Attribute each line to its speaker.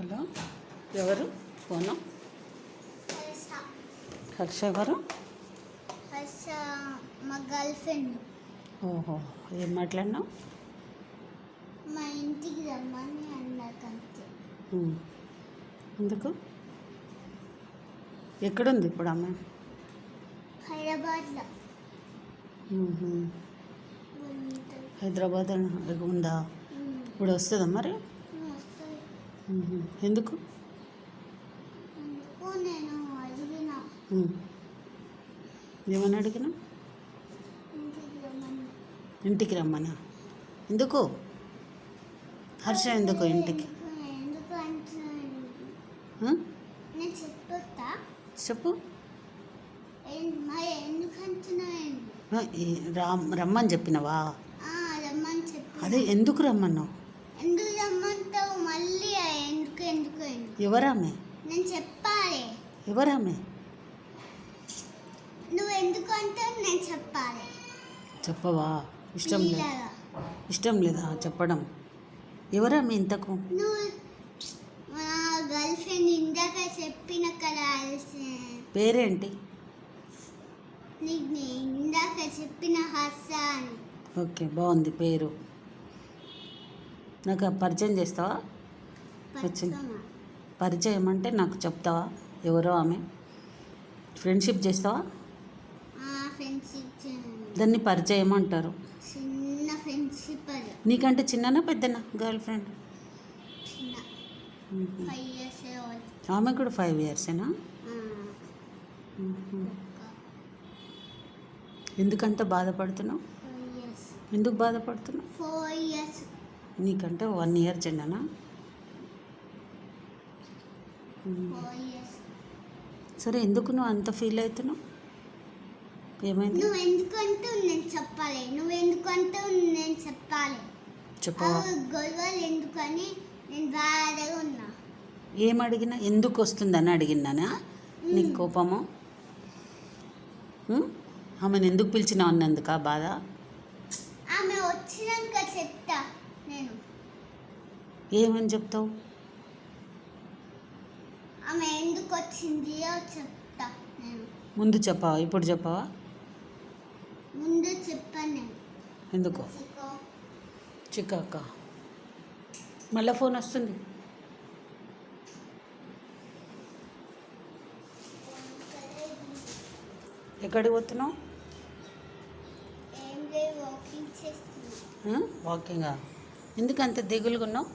Speaker 1: Hello, ఎవరు phone? Harsha ఎవరు?
Speaker 2: హర్ష మా గర్ల్ ఫ్రెండ్.
Speaker 1: ఓహో, ఏం మాట్లాడినావు?
Speaker 2: మా ఇంటికి రమ్మని అన్నాకంతే.
Speaker 1: ఎందుకు? ఎక్కడుంది ఇప్పుడు ఆమె?
Speaker 2: హైదరాబాద్లో.
Speaker 1: హైదరాబాద్ ఉందా? ఇప్పుడు వస్తుందా మరి? ఎందుకు?
Speaker 2: నేను అడిగిన
Speaker 1: ఏమని అడిగినా? ఇంటికి రమ్మనా? ఎందుకు హర్ష? ఎందుకు ఇంటికి?
Speaker 2: ఎందుకు నేను చెప్పొస్తా.
Speaker 1: చెప్పు.
Speaker 2: ఎందుకు అంటున్నాను?
Speaker 1: రమ్మని చెప్పినవా?
Speaker 2: రమ్మని చెప్పి.
Speaker 1: అదే ఎందుకు రమ్మన్నావు?
Speaker 2: ఎందుకు రమ్మంటావు మళ్ళీ? ఎందుకు ఎందుకు ఎందుకు?
Speaker 1: ఎవరామె?
Speaker 2: నేను చెప్పాలి.
Speaker 1: ఎవరామె?
Speaker 2: నువ్వు ఎందుకు అంటావు? నేను చెప్పాలి.
Speaker 1: చెప్పవా? ఇష్టం లేదా చెప్పడం? ఎవరామె ఇంతకు?
Speaker 2: నువ్వు మా గర్ల్ ఫ్రెండ్ ఇందాక చెప్పిన కదా.
Speaker 1: పేరేంటి?
Speaker 2: నీకు ఇందాక చెప్పిన హర్ష అని.
Speaker 1: ఓకే, బాగుంది పేరు. నాకు పరిచయం చేస్తావా? పరిచయం అంటే నాకు చెప్తావా ఎవరో ఆమె? ఫ్రెండ్షిప్ చేస్తావా?
Speaker 2: ఫ్రెండ్షిప్.
Speaker 1: దాన్ని పరిచయం అంటారు.
Speaker 2: చిన్న ఫ్రెండ్షిప్. అది
Speaker 1: నీకంటే చిన్ననా పెద్దనా గర్ల్ ఫ్రెండ్?
Speaker 2: చిన్న, 5 years.
Speaker 1: ఆమె కూడా 5 yearsనా? ఎందుకంత బాధపడుతున్నావు?
Speaker 2: 4 years.
Speaker 1: ఎందుకు బాధపడుతున్నావు?
Speaker 2: 4 years.
Speaker 1: నీకంటే 1 year చిన్ననా?
Speaker 2: 4 years.
Speaker 1: సరే, ఎందుకు నువ్వు అంత ఫీల్ అవుతున్నావు? ఏమైంది?
Speaker 2: నువ్వు ఎందుకంటూ నేను చెప్పాలి. నువ్వు ఎందుకంటూ నేను చెప్పాలి.
Speaker 1: చెప్పవా?
Speaker 2: గొడవలు ఎందుకని నేను బాధగా ఉన్నా.
Speaker 1: ఏం అడిగినా? ఎందుకు వస్తుందని అడిగినానా నీకు కోపము? ఆమెను ఎందుకు పిలిచినావు అన్నందుక బాధ?
Speaker 2: ఆమె వచ్చినాక చెప్తా నేను.
Speaker 1: ఏమని చెప్తావు?
Speaker 2: ఆమె ఎందుకు వచ్చిందో చెప్తా నేను.
Speaker 1: ముందు చెప్పవా? ఇప్పుడు చెప్పవా?
Speaker 2: ముందు చెప్పాను నేను.
Speaker 1: ఎందుకు? చికాక. మళ్ళీ ఫోన్ వస్తుంది. ఎక్కడికి పోతున్నావు?
Speaker 2: ఏం లేదు, వాకింగ్ చేస్తున్నా.
Speaker 1: వాకింగా? ఎందుకు అంత దిగులుగా ఉన్నావు?